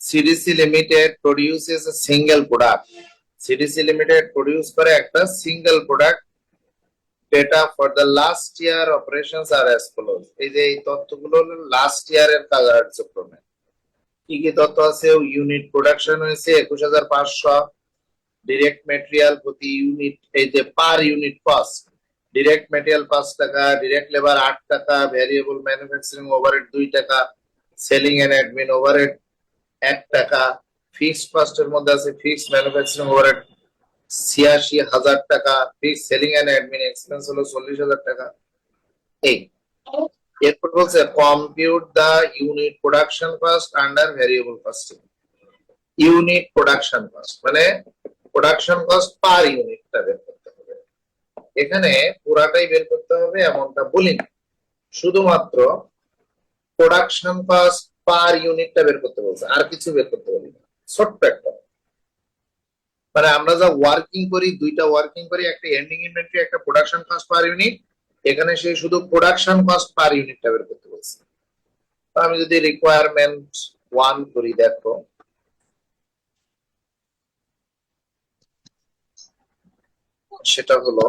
CDC limited produces a single product. CDC limited produce করে একটা single product. Data for the last year operations are as follows. এই যে এই তথ্যগুলো হলো লাস্ট ইয়ারের কার্যক্রমে কি কি তথ্য আছে। ইউনিট প্রোডাকশন হয়েছে 21,500। ডিরেক্ট মেটেরিয়াল প্রতি ইউনিট, এই যে per unit cost, direct material 5 টাকা, ডিরেক্ট লেবার 8 টাকা, ভ্যারিয়েবল ম্যানুফ্যাকচারিং ওভারহেড 2 টাকা, সেলিং এন্ড অ্যাডমিন ওভারহেড 1 টাকা। ফিক্সড কস্টের মধ্যে আছে ফিক্সড ম্যানুফ্যাকচারিং ওভারহেড 86,000 টাকা, fixed selling and admin expense হলো 40,000 টাকা। এই এরপর বলছে compute the unit production cost under variable costing. Unit production cost মানে প্রোডাকশন কস্ট পার ইউনিটটা বের করতে হবে। এখানে পুরাটাই বের করতে হবে এমনটা বলিনি, শুধুমাত্র প্রোডাকশন কস্ট পার ইউনিটটা বের করতে বলছে, আর কিছু বের করতে বলি না। ছোট্ট একটা, মানে আমরা যা ওয়ার্কিং করি, দুইটা ওয়ার্কিং করি, একটা এন্ডিং ইনভেন্টরি, একটা প্রোডাকশন কস্ট পার ইউনিট। এখানে সে শুধু প্রোডাকশন কস্ট পার ইউনিটটা বের করতে বলছে। তো আমি যদি রিকোয়ারমেন্ট 1 করি, দেখো সেটা হলো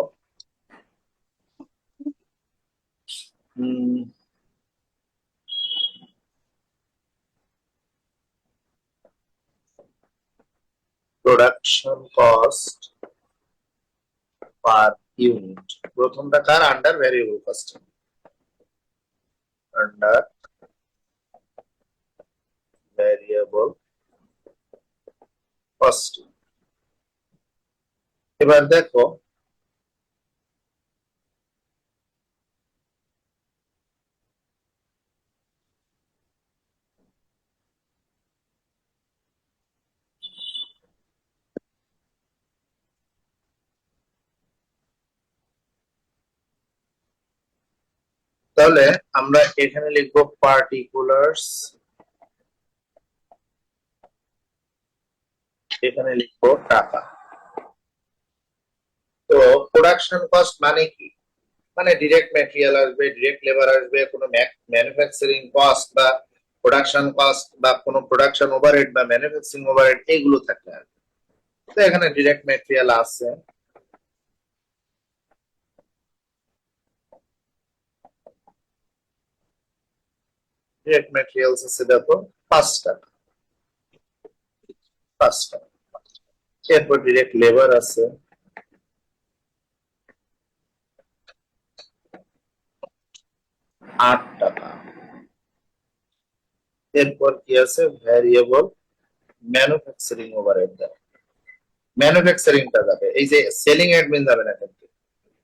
প্রোডাকশন কস্ট পার ইউনিট। প্রথমটা কার? Under variable costing. Under variable costing. এবার দেখো তাহলে আমরা এখানে লিখবো পার্টিকুলার্স, এখানে লিখবো টাকা। তো প্রোডাকশন কস্ট মানে কি? মানে ডিরেক্ট ম্যাটেরিয়াল আসবে, ডিরেক্ট লেবার আসবে, কোনো ম্যানুফ্যাকচারিং কস্ট বা প্রোডাকশন কস্ট বা কোনো প্রোডাকশন ওভারহেড বা ম্যানুফ্যাকচারিং ওভারহেড এগুলো থাকে। তো এখানে ডিরেক্ট ম্যাটেরিয়াল আছে, ডিরেক্ট ম্যাটেরিয়ালস আছে দেখো 5 টাকা, 5 টাকা। এরপর ডিরেক্ট লেবার আছে 8 টাকা। এরপর কি আছে? ভ্যারিয়েবল ম্যানুফ্যাকচারিং ওভারহেড দেয়, ম্যানুফ্যাকচারিংটা যাবে, এই যে সেলিং অ্যাডমিন যাবে না, কিন্তু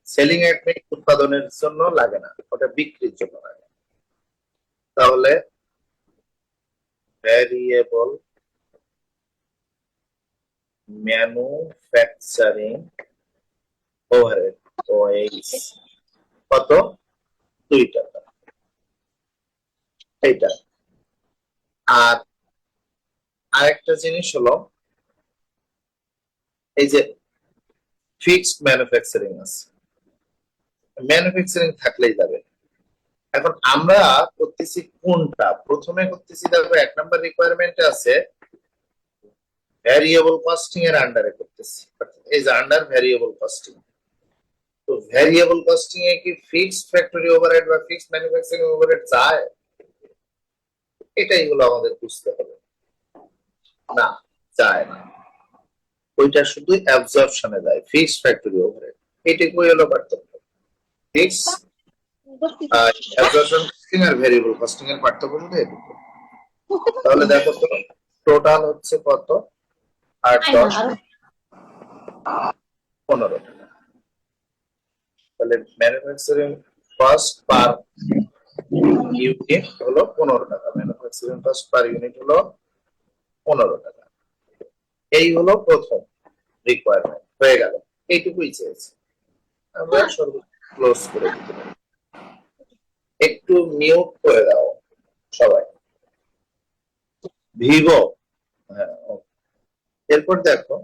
সেলিং অ্যাডমিন উৎপাদনের জন্য লাগে না, ওটা বিক্রির জন্য লাগে। তাহলে ভ্যারিয়েবল ম্যানুফ্যাকচারিং ওভারহেড ওএইচ কত? 2 টাকা। এইটা। আর আরেকটা জিনিস হলো এই যে ফিক্সড ম্যানুফ্যাকচারিং আছে, ম্যানুফ্যাকচারিং থাকলেই যাবে। এখন আমরা করতেছি কোনটা? প্রথমে করতেছি দেখো 1 নম্বর রিকোয়ারমেন্টে আছে ভ্যারিয়েবল কস্টিং এর আন্ডারে করতেছি, এই যে আন্ডার ভ্যারিয়েবল কস্টিং। তো ভ্যারিয়েবল কস্টিং এ কি ফিক্সড ফ্যাক্টরি ওভারহেড বা ফিক্সড ম্যানুফ্যাকচারিং ওভারহেড যায়? এটাই হলো আমাদের বুঝতে হবে। না, যায় না, ওইটা শুধু অ্যাবজর্পশনে যায়, ফিক্সড ফ্যাক্টরি ওভারহেড। এইটুকুই হলো পার্থক্য। ফিক্সড অ্যাবজর্পশন কস্টিং আর ভ্যারিয়েবল কস্টিং এর পার্থক্য শুধু এটুকু। তাহলে দেখো তো টোটাল হচ্ছে কত? 8 10 15 টাকা। তাহলে ম্যানুফ্যাকচারিং কস্ট পার ইউনিট হলো 15 টাকা, ম্যানুফ্যাকচারিং কস্ট পার ইউনিট হলো 15 টাকা। এই হলো প্রথম রিকোয়ারমেন্ট, হয়ে গেল, এইটুকুই চেয়েছি আমরা। ক্লোজ করে দিতে পারি। একটু মিউট করে দাও সবাই, ভিভো। হ্যাঁ, এরপর দেখো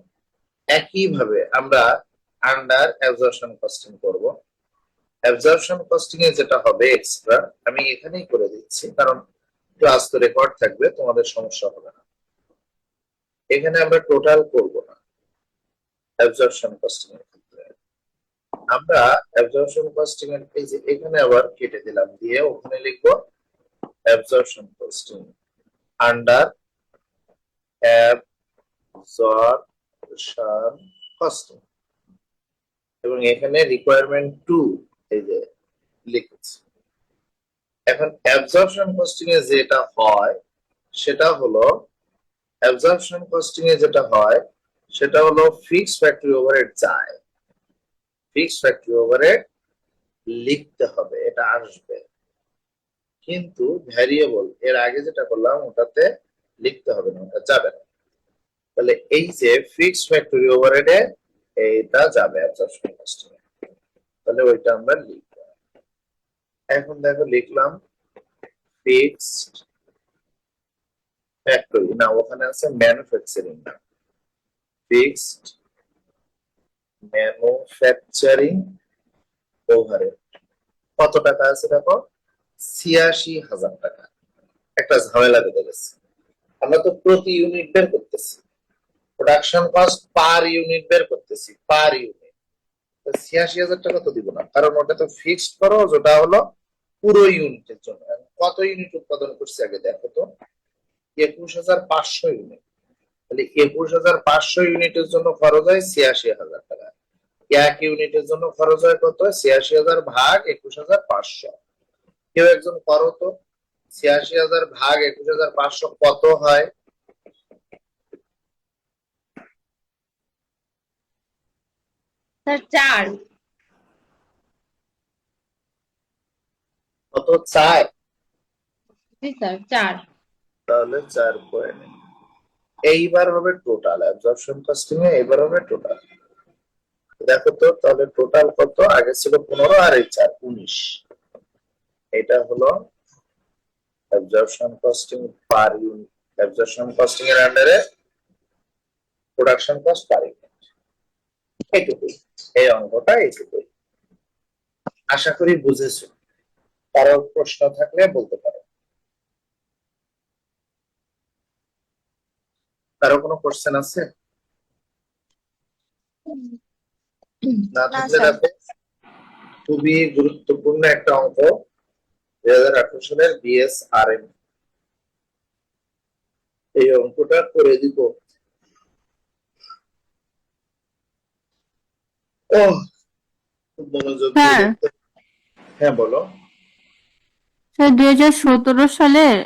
একইভাবে আমরা আন্ডার অ্যাবজর্পশন কস্টিং করব। অ্যাবজর্পশন কস্টিং এ যেটা হবে এক্সট্রা, আমি এখানেই করে দিচ্ছি কারণ ক্লাস তো রেকর্ড থাকবে, তোমাদের সমস্যা হবে না। এখানে আমরা টোটাল করব না অ্যাবজর্পশন কস্টিং এর ক্ষেত্রে। আমরা অ্যাবজর্পশন কস্টিং এর এই যে এখানে আবার কেটে দিলাম, দিয়ে ওখানে লিখবো absorption costing under absorption costing, এবং এখানে রিকোয়ারমেন্ট 2 এই যে লিখেছি। এখন অ্যাবজর্পশন কস্টিং এ যেটা হয় সেটা হলো অ্যাবজর্পশন কস্টিং এ যেটা হয় সেটা হলো ফিক্সড ফ্যাক্টরি ওভারহেড যায়, ফিক্সড ফ্যাক্টরি ওভারহেড লিখতে হবে, এটা আসবে, কিন্তু ভ্যারিয়েবল এর আগে যেটা করলাম ওটাতে লিখতে হবে না, ওটা যাবে না। তাহলে এই যে ফিক্সড ফ্যাক্টরি ওভারহেডে এটা যাবে অ্যাবজর্পশন কস্টিং এ, তাহলে ওইটা আমরা লিখব। এখন দেখো লিখলাম ফিক্সড ফ্যাক্টরি, না ওখানে আছে ম্যানুফ্যাকচারিং, না ফিক্সড ম্যানুফ্যাকচারিং ওভারহেড কত টাকা আছে দেখো, ৮৬,০০০ টাকা। একটা ঝামেলা বেঁধে গেছে, আমরা তো প্রতি ইউনিট বের করতেছি, প্রোডাকশন কস্ট পার ইউনিট বের করতেছি, পার ইউনিট। ৮৬,০০০ টাকা তো দিব না, কারণ ওটা তো ফিক্সড খরচ, ওটা হলো পুরো ইউনিটের জন্য। কত ইউনিট উৎপাদন করছে আগে দেখো তো, ২১,৫০০ ইউনিট। তাহলে ২১,৫০০ ইউনিটের জন্য খরচ হয় ৮৬,০০০ টাকা। এক ইউনিটের জন্য খরচ হয় কত, ৮৬,০০০ ভাগ ২১,৫০০। কেউ একজন করো তো, ৮৬,০০০ ভাগ ২১,৫০০ কত হয়? স্যার 4। কত, ৪? জি স্যার 4। তাহলে 4 এইবার হবে টোটাল অ্যাবজর্পশন কস্টিং এ, এবার হবে টোটাল। দেখো তো তাহলে টোটাল কত, আগে ছিল 15 আর এই 4 19। এটা হলো absorption costing per unit, absorption costing এর আন্ডারে প্রোডাকশন কস্ট পার ইউনিট। এইটুকুই, এই অঙ্কটা এইটুকুই। আশা করি বুঝেছো। কারো প্রশ্ন থাকলে বলতে পারো। কারো কোনো কোশ্চেন আছে? না না থাকলে স্যার। দেখো, খুবই গুরুত্বপূর্ণ একটা অঙ্ক, 2018 সালের বিএসআরএম, এই অঙ্কটা করে দিব। ও, খুব মনোযোগ দিয়ে স্যার দেখতে। হ্যাঁ বলো। স্যার 2017 সালের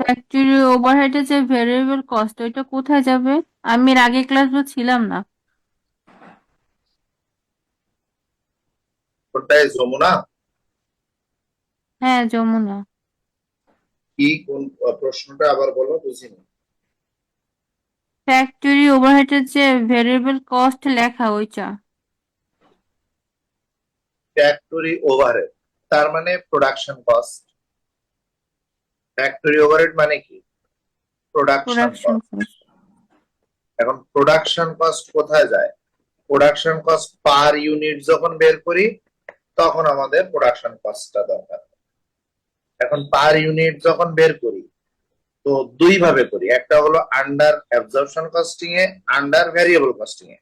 ফ্যাক্টরি ওভারহেডের যে ভেরিয়েবল কস্ট ওইটা কোথায় যাবে? আমি এর আগে ক্লাসে ছিলাম না। ওটাই যমুনা, হ্যাঁ যমুনা। কি কোন প্রশ্নটা আবার বলো, বুঝিনি। ফ্যাক্টরি ওভারহেডের যে ভেরিয়েবল কস্ট লেখা ওইটা। ফ্যাক্টরি ওভারহেড তার মানে প্রোডাকশন কস্ট। ফ্যাক্টরি ওভারহেড মানে কি, প্রোডাকশন প্রোডাকশন কস্ট। কস্ট। এখন প্রোডাকশন কস্ট কোথায় যায়? প্রোডাকশন কস্ট পার ইউনিট যখন বের করি তখন আমাদের প্রোডাকশন কস্টটা দরকার। এখন পার ইউনিট যখন বের করি তো দুই ভাবে করি, একটা হলো আন্ডার অ্যাবজর্পশন কস্টিং এ, আন্ডার ভ্যারিয়েবল কস্টিং এ।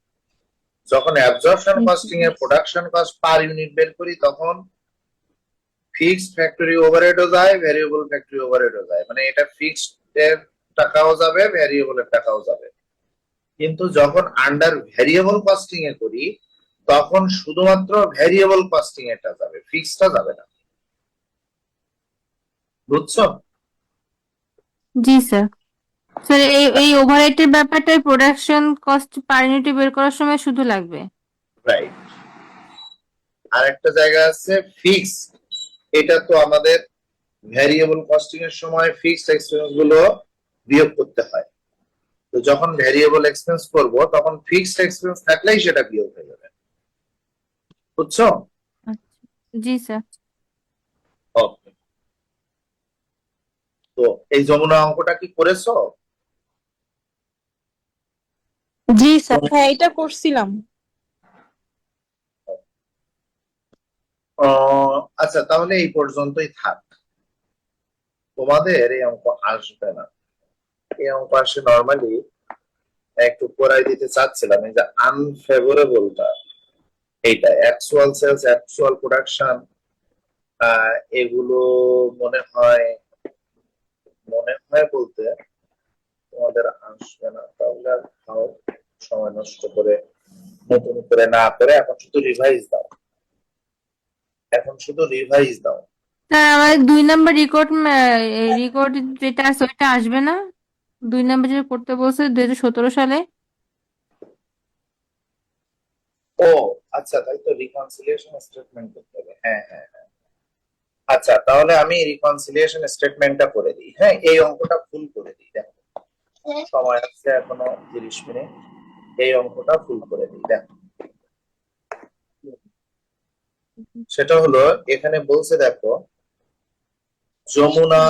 যখন অ্যাবজর্পশন কস্টিং এ প্রোডাকশন কস্ট পার ইউনিট বের করি তখন ফিক্সড ফ্যাক্টরি ওভারহেডও যায়, ভ্যারিয়েবল ফ্যাক্টরি ওভারহেডও যায়, মানে এটা ফিক্সড এর টাকাও যাবে, ভ্যারিয়েবলের টাকাও যাবে। কিন্তু যখন আন্ডার ভ্যারিয়েবল কস্টিং এ করি তখন শুধুমাত্র ভ্যারিয়েবল কস্টিং এটা যাবে, ফিক্সডটা যাবে না। বুঝছো? জি স্যার। স্যার এই এই ওভারহেডের ব্যাপারটা প্রোডাকশন কস্ট পার ইউনিটে বের করার সময় শুধু লাগবে। রাইট। আর একটা জায়গা আছে ফিক্স, এটা তো আমাদের ভ্যারিয়েবল কস্টিং এর সময় ফিক্সড এক্সপেন্স গুলো বিয়োগ করতে হয়। তো যখন ভ্যারিয়েবল এক্সপেন্স করব তখন ফিক্সড এক্সপেন্স থাকলেই সেটা বিয়োগ হয়ে যাবে। বুঝছো? আচ্ছা। জি স্যার। ওকে। তো এই যমুনা অঙ্কটা কি করেছো? জি স্যার, হ্যাঁ এটা করছিলাম। আচ্ছা তাহলে এই পর্যন্তই থাক, তোমাদের এই অঙ্ক আসবে না। এই অঙ্ক আসে নর্মালি একটু পড়াই দিতে চাচ্ছিলাম, এই যে আনফেভারেবলটা, এইটা অ্যাকচুয়াল সেলস, অ্যাকচুয়াল প্রোডাকশন, এগুলো মনে হয় বলতে তোমাদের আসবে না, তাহলে আর খাও, সময় নষ্ট করে নতুন করে না করে এখন শুধু রিভাইজ দাও, এখন শুধু রিভাইজ দাও। স্যার আমার 2 নাম্বার রেকর্ড যেটা আছে ওইটা আসবে না? 2 নাম্বার যেটা করতে বলছে 2017 সালে। ও আচ্ছা, তাই তো, রিকনসিলিয়েশন স্টেটমেন্ট করতে হবে, হ্যাঁ হ্যাঁ হ্যাঁ। আচ্ছা, তাহলে আমি রিকনসিলিয়েশন স্টেটমেন্টটা করে দিই। হ্যাঁ, এই অঙ্কটা ফুল করে দিই, দেখো সময় আছে এখনো 30 মিনিট, এই অঙ্কটা ফুল করে দিই। দেখো সেটা হলো, এখানে বলছে দেখো, Jamuna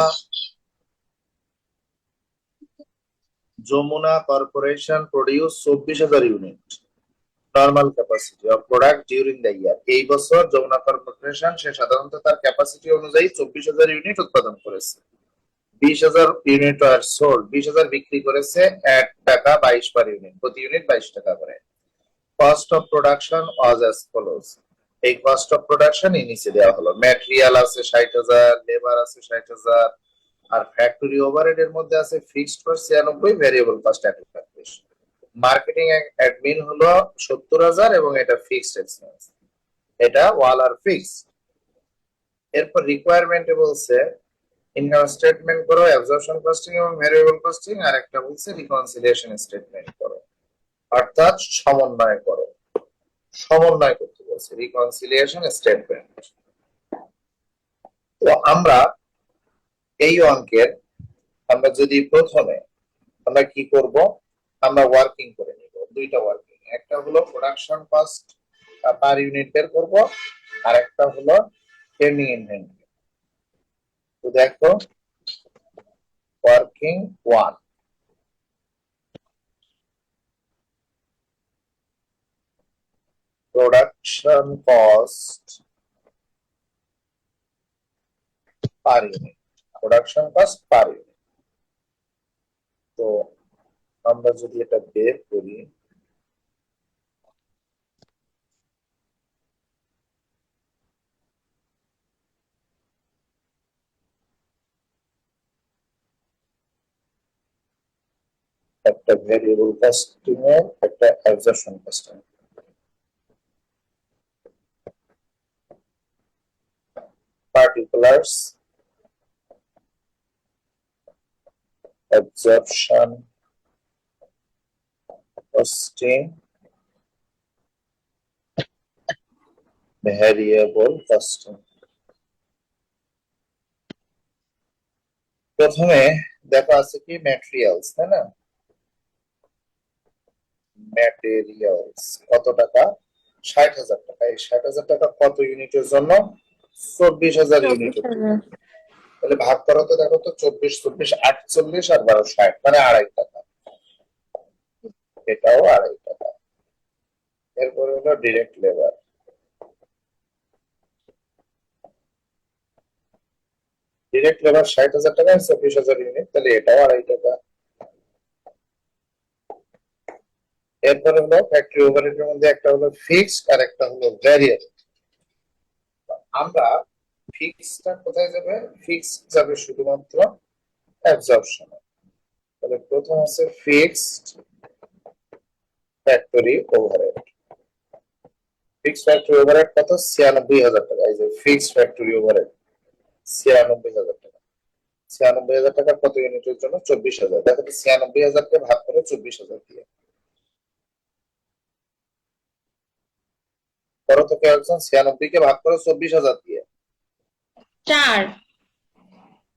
Jamuna corporation produce 24,000 unit normal capacity of product during the year. এই বছর যমুনা কর্পোরেশন সে সাধারণত তার ক্যাপাসিটি অনুযায়ী 24,000 ইউনিট উৎপাদন করেছে। 20,000 ইউনিট আর সোল্ড, 20,000 বিক্রি করেছে, 1 টাকা 22 পার ইউনিট, প্রতি ইউনিট 22 টাকা করে। Cost of production was as follows. এই কস্ট অফ প্রোডাকশন নিচে দেওয়া হলো, ম্যাটেরিয়াল আছে 60,000, লেবার আছে 60,000, আর ফ্যাক্টরি ওভারহেড এর মধ্যে আছে fixed cost 96, variable cost 1 marketing admin হলো 70,000 এবং এটা ফিক্সড এক্সপেন্স, এটা ওয়াল আর ফিক্সড। এরপর রিকোয়ারমেন্টে বলছে ইনকাম স্টেটমেন্ট করো, অ্যাবজর্পশন কস্টিং এবং ভেরিয়েবল কস্টিং, আর একটা বলছে রিকনসিলিয়েশন স্টেটমেন্ট করো, অর্থাৎ সমন্বয় করো, সমন্বয় করতে বলছে রিকনসিলিয়েশন স্টেটমেন্ট। তো আমরা এই অঙ্কের আমরা যদি প্রথমে আমরা কি করব, আমরা ওয়ার্কিং করে নিব, দুইটা ওয়ার্কিং, একটা হলো প্রোডাকশন কস্ট পার ইউনিট বের করব, আর একটা হলো ট্রেনিং ইনভেন্টরি। তো দেখো working 1, production cost per unit, production cost per unit. তো আমরা যদি এটা বের করি, একটা ভেরিয়েবল কস্টিং এর, একটা absorption costing. Particulars, absorption costing, variable costing. প্রথমে দেখো আছে কি ম্যাটেরিয়ালস, তাই না? ম্যাটেরিয়ালস কত টাকা? 60,000 টাকা। এই 60,000 টাকা কত ইউনিটের জন্য? 24,000 ইউনিটের জন্য। 24,000। তাহলে ভাগ করো তো, দেখো তো, 24 24 48 আর 12 60, মানে 2.5 টাকা, এটাও 2.5 টাকা। এরপরে হলো ডিরেক্ট লেবার, ডিরেক্ট লেবার 60,000 টাকা, 24,000 ইউনিট, তাহলে এটাও 2.5 টাকা। এরপরে হলো ফ্যাক্টরি ওভারহেডের মধ্যে একটা হলো ফিক্সড আর একটা হলো ভ্যারিয়েবল। আমরা ফিক্সডটা কোথায় যাবে? ফিক্সড যাবে শুধুমাত্র অ্যাবজর্পশনে। তাহলে প্রথম হচ্ছে fixed factory overhead. Fixed factory overhead কত? 96,000 টাকা। এই যে ফিক্সড ফ্যাক্টরি ওভারহেড 96,000 টাকা। 96,000 টাকা কত ইউনিটের জন্য? 24,000। দেখো তো 96,000 কে ভাগ করে 24,000 দিয়ে, করো তো কেউ একজন, 96 কে ভাগ করো 24,000 দিয়ে। 4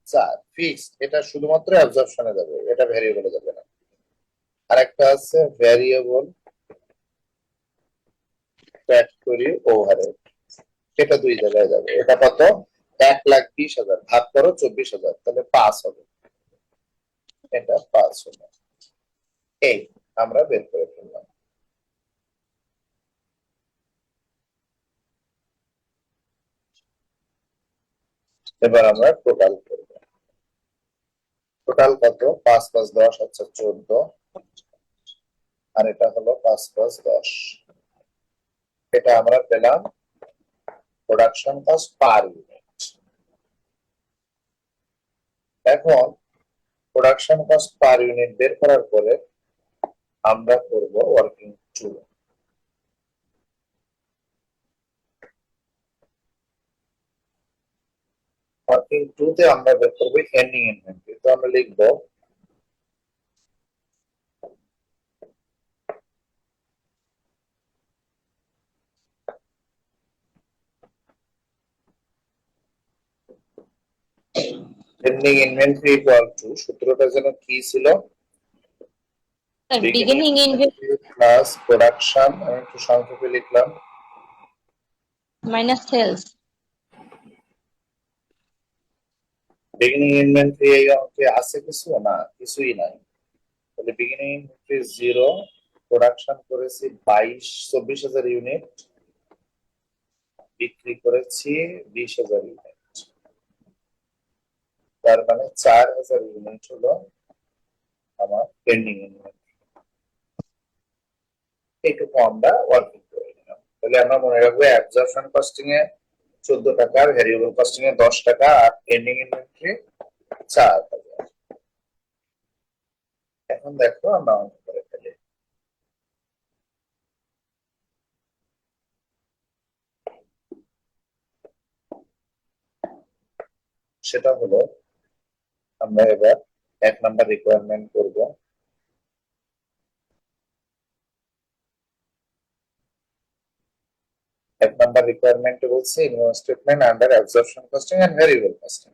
4। ফিক্সড, এটা শুধুমাত্র অ্যাবজর্পশনে যাবে, এটা ভেরিয়েবলে যাবে না। আর একটা আছে ভ্যারিয়েবল ফ্যাক্টরি ওভারহেড, এটা 2 জায়গায় যাবে। এটা কত? 1,20,000 ভাগ করো 24,000, তাহলে 5 হবে, এটা 5 হবে। এই আমরা বের করে ফেললাম। এবার আমরা টোটাল করব। টোটাল কত? 5 5 10, আচ্ছা 14, আর এটা হলো 5+10। এটা আমরা পেলাম প্রোডাকশন কস্ট পার ইউনিট। এখন প্রোডাকশন কস্ট পার ইউনিট বের করার পরে আমরা করব ওয়ার্কিং টু। ওয়ার্কিং টু তে আমরা বের করব এন্ডিং ইনভেন্টরি। তো আমরা লিখব এন্ডিং ইনভেন্টরি ইকুয়াল টু, সূত্রটা যেন কি ছিল, beginning inventory প্লাস প্রোডাকশন, আমি একটু সংক্ষেপে লিখলাম, minus sales. বিগিনিং ইনভেন্টরি এই অঙ্কে আছে কিছু না, কিছুই নাই। তাহলে বিগিনিং ইনভেন্টরি 0, প্রোডাকশন করেছি 24,000 ইউনিট, বিক্রি করেছি 20,000 ইউনিট, তার মানে 4,000 ইউনিট হলো আমার পেন্ডিং ইনভেন্টরি। এইটুকু আমরা ওয়ার্কিং করে নিলাম। তাহলে আমরা মনে রাখবো অ্যাবজর্পশন কস্টিং এ 14 টাকা, ভ্যারিয়েবল কস্টিং এ 10 টাকা, আর পেন্ডিং ইনভেন্টরি 4,000। এখন দেখো আমরা অঙ্ক করে ফেলি। সেটা হলো আমরা এবার 1 নাম্বার রিকোয়ারমেন্ট করব। 1 নাম্বার রিকোয়ারমেন্ট বলছে income statement under absorption costing and variable costing.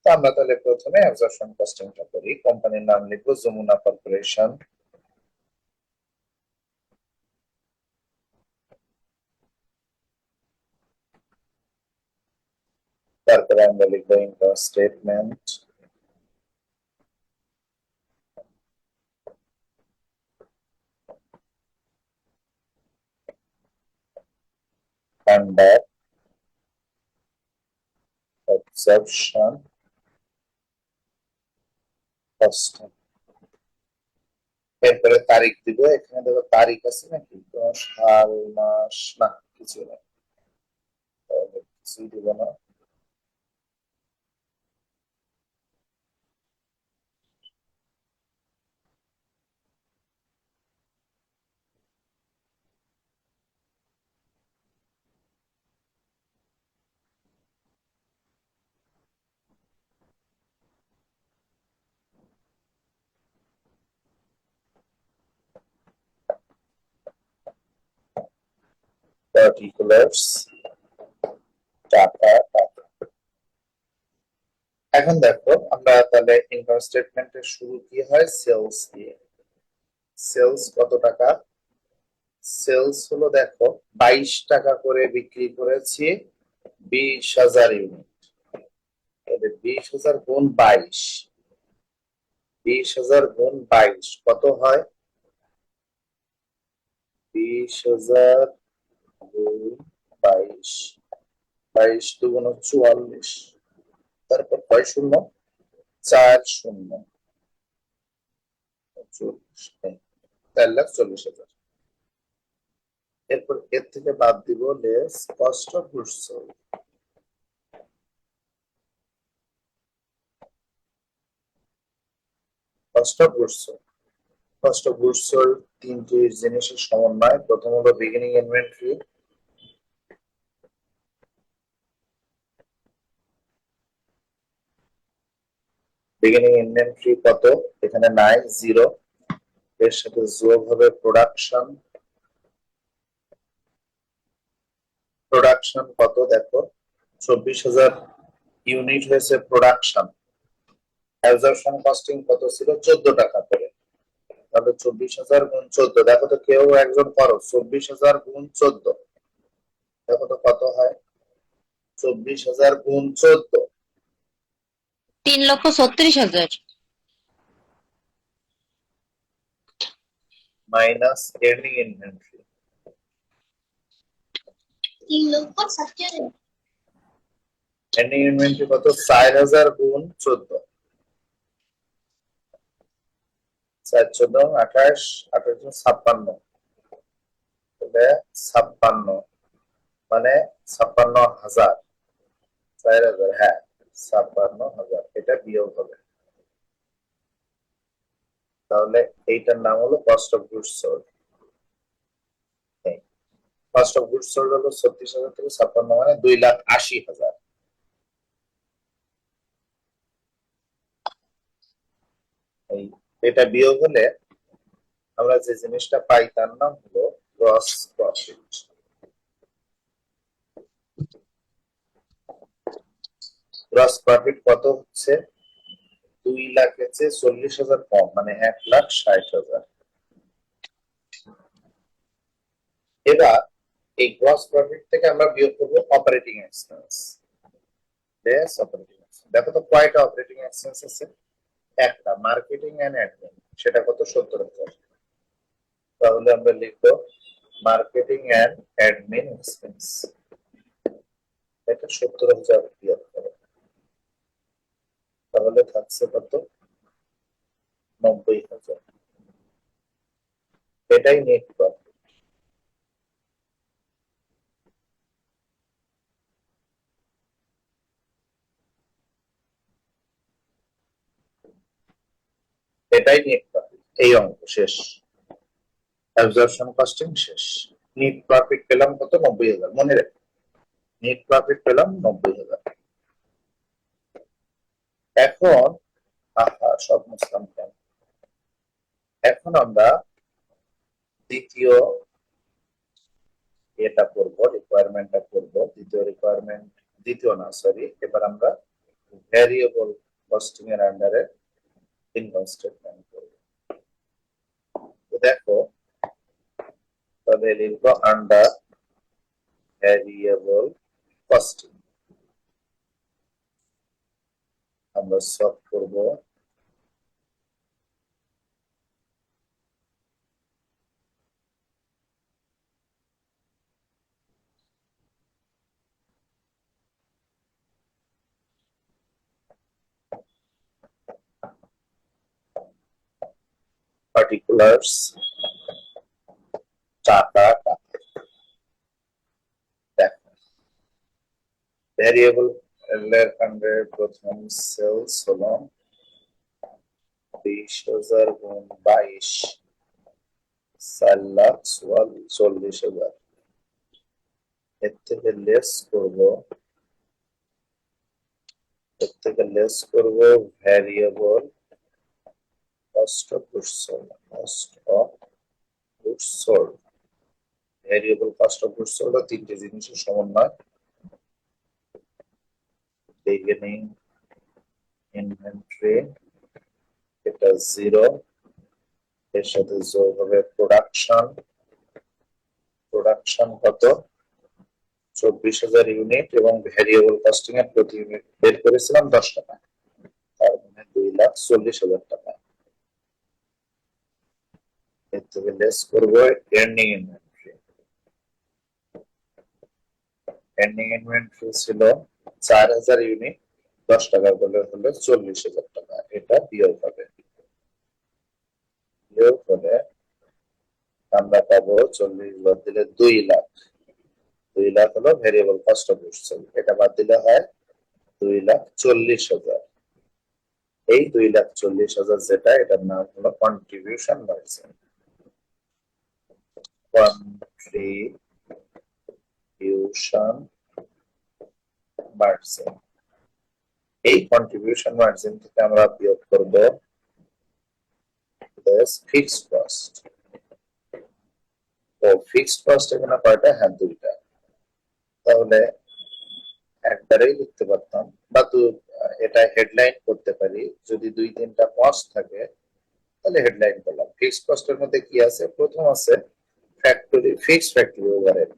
তো আমরা তাহলে প্রথমে অ্যাবজর্পশন কস্টিংটা করি। কোম্পানির নাম লিখবো যমুনা কর্পোরেশন। তারপরে আমরা লিখবো income statement, under absorption costing. এরপরে তারিখ দিব, এখানে দেখো তারিখ আছে নাকি, কোনো সাল মাস না, কিছু নেই, তাহলে কিছুই দিব না। পার্টিকুলার্স, টাকা টাকা। এখন দেখো আমরা তাহলে ইনকাম স্টেটমেন্টের শুরু কি হয়, সেলস দিয়ে। সেলস কত টাকা, সেলস হলো দেখো 22 টাকা করে বিক্রি করেছি 20,000 ইউনিট। 20,000 গুণ 22, 20,000 গুণ 22 কত হয়, 20,000 গুণ 22, 22 দুগুণ 44, তারপর কয় শূন্য, 4 শূন্য, 4,40,000। এরপর এর থেকে বাদ দিব less cost of goods sold. Cost of goods sold, cost of goods sold তিনটি জিনিসের সমন্বয়। প্রথম হলো বিগিনিং ইনভেন্টরি, বিগিনিং ইনভেন্টরি কত, এখানে নাই 0, এর সাথে যোগ হবে প্রোডাকশন। প্রোডাকশন কত দেখো, 24,000 ইউনিট হয়েছে প্রোডাকশন। অ্যাবজর্পশন কস্টিং কত ছিল, 14 টাকা করে। তাহলে 24,000 গুণ 14, দেখো তো কেউ একজন করো, 24,000 গুণ 14 দেখো তো কত হয়, 24,000 গুণ 14 3,36,000 minus ending inventory, 3,37,000 ending inventory কত, 4,000 গুণ 14 4 14 28 28 56 তাহলে 56 মানে 56,000 4,000 হ্যাঁ 56,000 এটা বিয়োগ হবে তাহলে এইটার নাম হলো cost of goods sold cost of goods sold হলো 36,000 থেকে 56 মানে 2,80,000 এই এটা বিয়োগ হলে আমরা যে জিনিসটা পাই তার নাম হলো গ্রস প্রফিট গ্রস প্রফিট কত হচ্ছে 2 লাখের চেয়ে 40,000 কম মানে 1,60,000 এবার এই গ্রস প্রফিট থেকে আমরা বিয়োগ করবো অপারেটিং এক্সপেন্স দেখো তো কয়টা অপারেটিং এক্সপেন্স আছে একটা মার্কেটিং এন্ড অ্যাডমিন সেটা কত 70,000 তাহলে আমরা লিখবো মার্কেটিং এন্ড অ্যাডমিন এক্সপেন্স এটা 70,000 বিয়োগ করো তাহলে থাকছে কত 90,000 এটাই নেট প্রফিট এটাই নেট প্রফিট এই অঙ্ক শেষ অ্যাবজর্পশন কস্টিং শেষ নেট প্রফিট পেলাম কত 90,000 মনে রেখো নেট প্রফিট পেলাম 90,000 এখন সব মুসলাম কেন এখন আমরা দ্বিতীয় এটা করব রিকোয়ারমেন্টটা করব দ্বিতীয় না সরি এবার আমরা ভ্যারিয়েবল কস্টিং এর আন্ডারে ইনকাম স্টেটমেন্ট করব তো দেখো তাহলে লিখব আন্ডার ভ্যারিয়েবল কস্টিং আমরা সলভ করব পার্টিকুলার্স টাকা দেখো ভ্যারিয়েবল এর আন্ডারে প্রথম সেলস হলো 20,000 গুণ 22 4,40,000 এর থেকে লেস করব variable cost of goods sold variable cost of goods sold তিনটে জিনিসের সমন্বয় বিগিনিং ইনভেন্টরি এটা 0 এর সাথে যোগ হবে প্রোডাকশন কত 24,000 ইউনিট এবং ভ্যারিয়েবল কস্টিং এর প্রতি ইউনিট বের করেছিলাম 10 টাকা তার মানে 2,40,000 টাকা এর থেকে লেস করবো এন্ডিং ইনভেন্টরি ছিল 4,000 ইউনিট 10 টাকা করে হলে 40,000 টাকা এটা বিয়োগ হবে বিয়োগ করে আমরা পাবো 40 বাদ দিলে 2 লাখ 2 লাখ হলো variable cost of goods sold এটা বাদ দিলে হয় 2,40,000 এই 2,40,000 যেটা এটার নাম হলো কন্ট্রিবিউশন মার্জিন এই কন্ট্রিবিউশন মার্জিন থেকে আমরা বিয়োগ করব ফিক্সড কস্ট তো ফিক্সড কস্ট এখানে কয়টা হ্যাঁ 2টা তাহলে একবারেই লিখতে পারতাম বা এটা হেডলাইন করতে পারি যদি 2-3টা কস্ট থাকে তাহলে হেডলাইন করলাম ফিক্সড কস্টের মধ্যে কি আছে প্রথম আছে ফিক্সড ফ্যাক্টরি ওভারহেড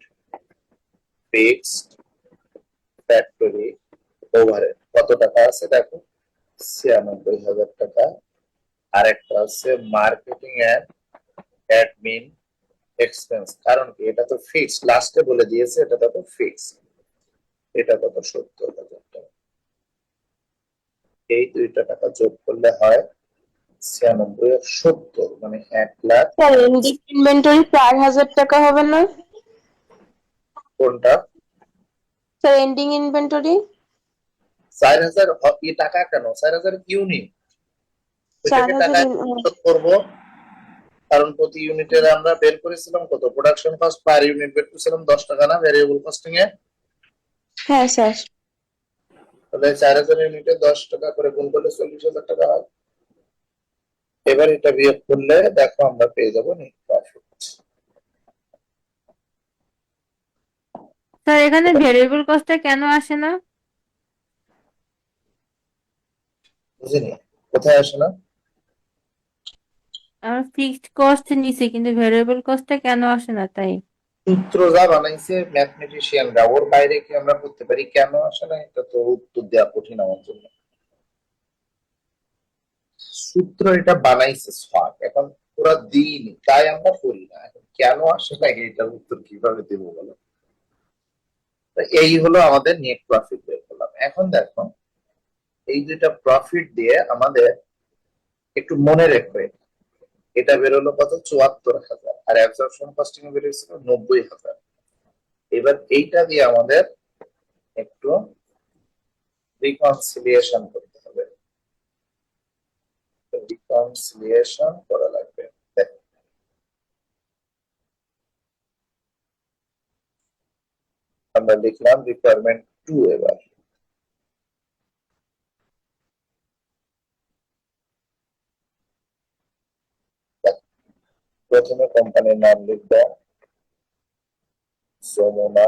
কত টাকা আছে দেখো 96,000 টাকা আর একটা আছে মার্কেটিং এন্ড অ্যাডমিন এক্সপেন্স কারণ কি এটা তো ফিক্সড লাস্টে বলে দিয়েছে এটা তো ফিক্সড এটা কত 70,000 টাকা এই 2টা টাকা যোগ করলে হয় 96 আর 70 মানে 1,00,000 স্যার এন্ডিং ইনভেন্টরি 4,000 টাকা হবে না? কোনটা স্যার এন্ডিং ইনভেন্টরি 4,000 টাকা কেন 4,000 ইউনিট ওইটাকে 4,000 টাকায় পরিশোধ করবো কারণ প্রতি ইউনিটের আমরা বের করেছিলাম কত প্রোডাকশন কস্ট পার ইউনিট বের করেছিলাম 10 টাকা না ভ্যারিয়েবল কস্টিং এ হ্যাঁ স্যার। তাহলে 4,000 ইউনিটে 10 টাকা করে গুণ করলে 40,000 টাকা হয় এবার এটা বিয়োগ করলে দেখো আমরা পেয়ে যাবো নেট প্রফিট স্যার এখানে ভেরিয়েবল কস্টটা কেন আসে না? বুঝিনি কোথায় আসে না আমার ফিক্সড কস্ট নিচে কিন্তু ভেরিয়েবল কস্টটা কেন আসে না তাই। সূত্র যা বানাইছে ম্যাথমেটিশিয়ানরা ওর বাইরে কি আমরা করতে পারি কেন আসে না এটা তো উত্তর দেওয়া কঠিন আমার জন্য সূত্র এটা বানাইছে সব এখন পুরা দিন তাই আমরা করি না এখন কেন আসে না এটার উত্তর কিভাবে দেবো বলো তো এই হলো আমাদের নেট প্রফিট বের করলাম এখন দেখো এই দুইটা প্রফিট দিয়ে আমাদের একটু মনে রেখো এটা বেরোলো কত 74,000 আর অ্যাবজর্পশন কস্টিং এ বেরিয়েছিল 90,000 এবার এইটা দিয়ে আমাদের একটু রিকনসিলিয়েশন করতে হবে রিকনসিলিয়েশন করা লাগবে দেখো আমরা লিখলাম রিকোয়ারমেন্ট 2 এবার প্রথমে কোম্পানির নাম লিখব যমুনা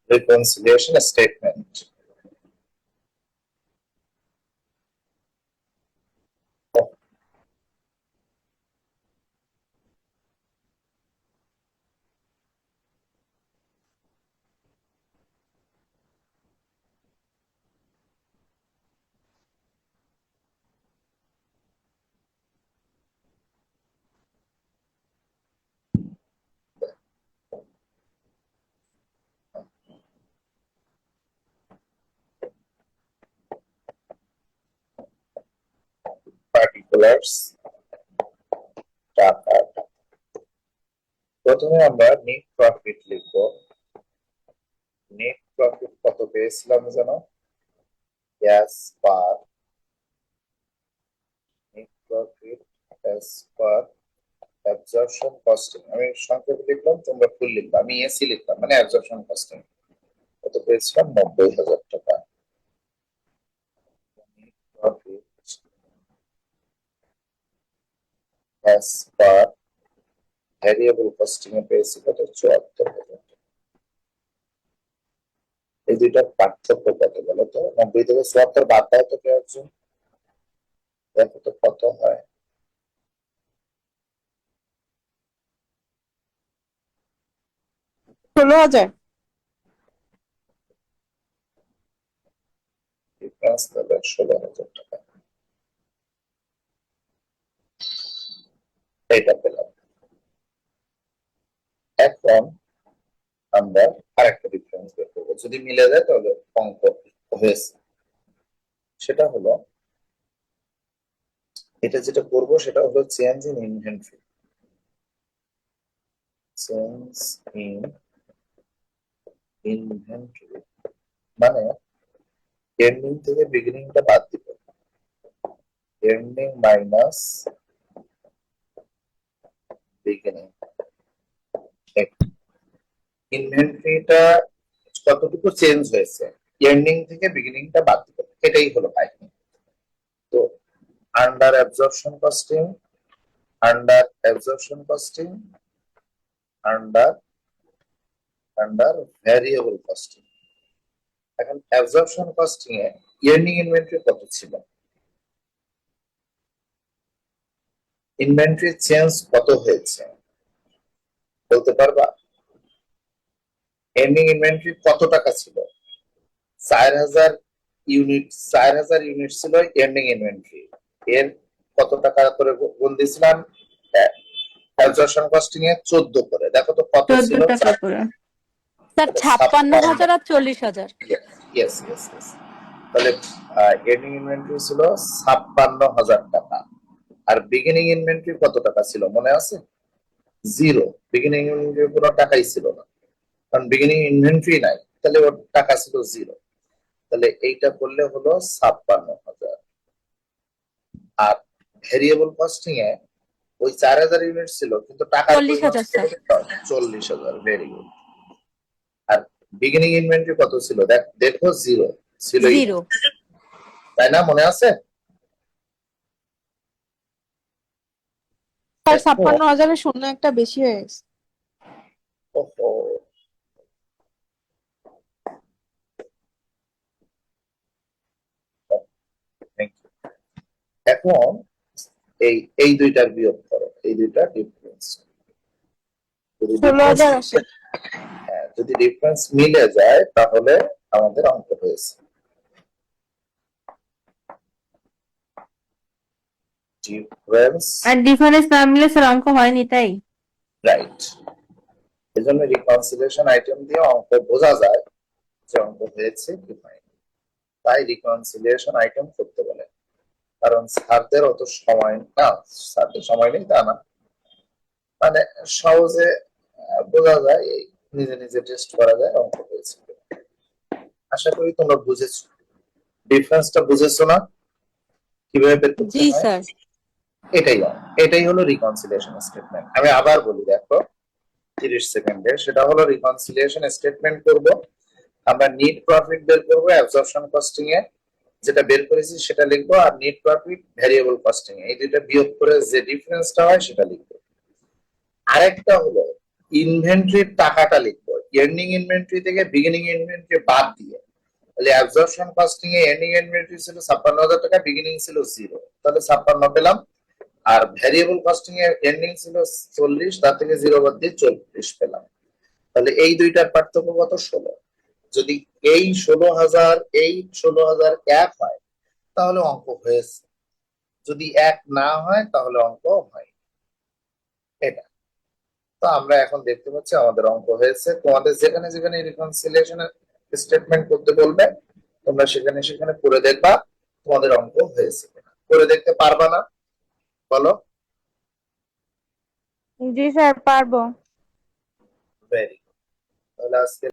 reconciliation statement particulars টাকা প্রথমে আমরা নেট প্রফিট লিখব নেট প্রফিট কত পেয়েছিলাম জানো as per net profit as per absorption costing আমি সংক্ষেপে লিখলাম তোমরা ফুল লিখবে আমি এসি লিখলাম মানে absorption costing কত পেয়েছিলাম 90,000 টাকা net profit as per variable costing এ পেয়েছি কত 74,000 এই দুইটার পার্থক্য কত বলো তো 90 থেকে 74 বাদ দাও তো কেউ একজন দেখো তো কত হয় 16,000। ডিফারেন্স তাহলে 16,000 টাকা এটা পেলাম এখন আমরা আরেকটা ডিফারেন্স বের করবো যদি মিলে যায় তাহলে অঙ্ক হয়েছে সেটা হলো এটা যেটা করবো সেটা হলো change in inventory change in inventory মানে এন্ডিং থেকে বিগিনিংটা বাদ দিব এন্ডিং মাইনাস বিগিনিং ইনভেন্টরিটা কতটুকু চেঞ্জ হয়েছে এন্ডিং থেকে বিগিনিংটা বাদ দিব এটাই হলো কাহিনী তো under absorption costing under absorption costing under under variable costing এখন অ্যাবজর্পশন কস্টিং এ এন্ডিং ইনভেন্টরি কত ছিল ইনভেন্টরি চেঞ্জ কত হয়েছে বলতে পারবা এন্ডিং ইনভেন্টরি কত টাকা ছিল 4,000 ইউনিট 4,000 ইউনিট ছিল এন্ডিং ইনভেন্টরি এর কত টাকা করে গুণ দিছিলাম? অ্যাবজর্পশন কস্টিং এ 14 করে। দেখো তো কত 14 ছিল? টাকা করে। স্যার 56,000 আর 40,000। Yes yes yes. তাহলে এন্ডিং ইনভেন্টরি ছিল 56,000 টাকা। আর বিগিনিং ইনভেন্টরি কত টাকা ছিল মনে আছে? জিরো। বিগিনিং ইনভেন্টরি কোনো টাকাই ছিল না, কারণ বিগিনিং ইনভেন্টরি নাই, তাহলে ওর টাকা ছিল জিরো। তাহলে এইটা করলে হলো 56,000। আর ভেরিয়েবল কস্টিং এ ওই 4,000 ইউনিট ছিল, কিন্তু টাকার 40,000 স্যার। 40,000। Very good. আর বিগিনিং ইনভেন্টরি কত ছিল? দেখো জিরো ছিল, 0। তাই না? মনে আছে? স্যার দেখো, 56,000 শূন্য একটা বেশি হয়ে গেছে। ওহো, thank you। এখন এই দুইটার বিয়োগ করো, এই দুইটা ডিফারেন্স। যদি 16,000 আসে। যদি ডিফারেন্স মিলে যায় তাহলে আমাদের অঙ্ক হয়েছে। ডিফারেন্স আর ডিফারেন্স না মিলে স্যার অঙ্ক হয়নি, তাই? রাইট। এজন্য রিকনসিলিয়েশন আইটেম দিয়ে অঙ্ক বোঝা যায় যে অঙ্ক হয়েছে কি হয়নি। তাই রিকনসিলিয়েশন আইটেম করতে বলে, কারণ স্যারদের অত সময় না, স্যারদের সময় নেই তা না, মানে সহজে বোঝা যায়, এই নিজে নিজে টেস্ট করা যায় অঙ্ক হয়েছে। আশা করি তোমরা বুঝেছো, ডিফারেন্সটা বুঝেছো না কিভাবে বের করতে জি হয়? স্যার। এটাই হলো রিকনসিলিয়েশন স্টেটমেন্ট। আমি আবার বলি, দেখো 30 সেকেন্ডে, সেটা হলো রিকনসিলিয়েশন স্টেটমেন্ট করব। আমরা নিট প্রফিট বের করব অ্যাবজর্পশন কস্টিং এ, যেটা বের করেছি সেটা লিখবো, আর নিট প্রফিট ভেরিয়েবল কস্টিং এ এই দুইটা বিয়োগ করে যে ডিফারেন্সটা হয় সেটা লিখবো। আরেকটা হলো ইনভেন্টরির টাকাটা লিখবো, এন্ডিং ইনভেন্টরি থেকে বিগিনিং ইনভেন্টরি বাদ দিয়ে। তাহলে অ্যাবজর্পশন কস্টিং এ এন্ডিং ইনভেন্টরি ছিল 56,000 টাকা, বিগিনিং ছিল 0, তাহলে 56 পেলাম। আর ভেরিয়েবল কস্টিং এর এন্ডিং ছিল 40, তার থেকে 0 বাদ দিয়ে 44 পেলাম। তাহলে এই দুইটার পার্থক্য কত? 16। যদি এই 16,000 এই 16,000 এক হয় তাহলে অঙ্ক হয়েছে, যদি এক না হয় তাহলে অঙ্ক হয়। এটা তো আমরা এখন দেখতে পাচ্ছি আমাদের অঙ্ক হয়েছে। তোমাদের যেখানে যেখানে রিকনসিলিয়েশনের স্টেটমেন্ট করতে বলবে তোমরা সেখানে সেখানে করে দেখবা তোমাদের অঙ্ক হয়েছে কিনা। করে দেখতে পারবা না? বলো। জি স্যার পারবো। Very good. তাহলে আজকে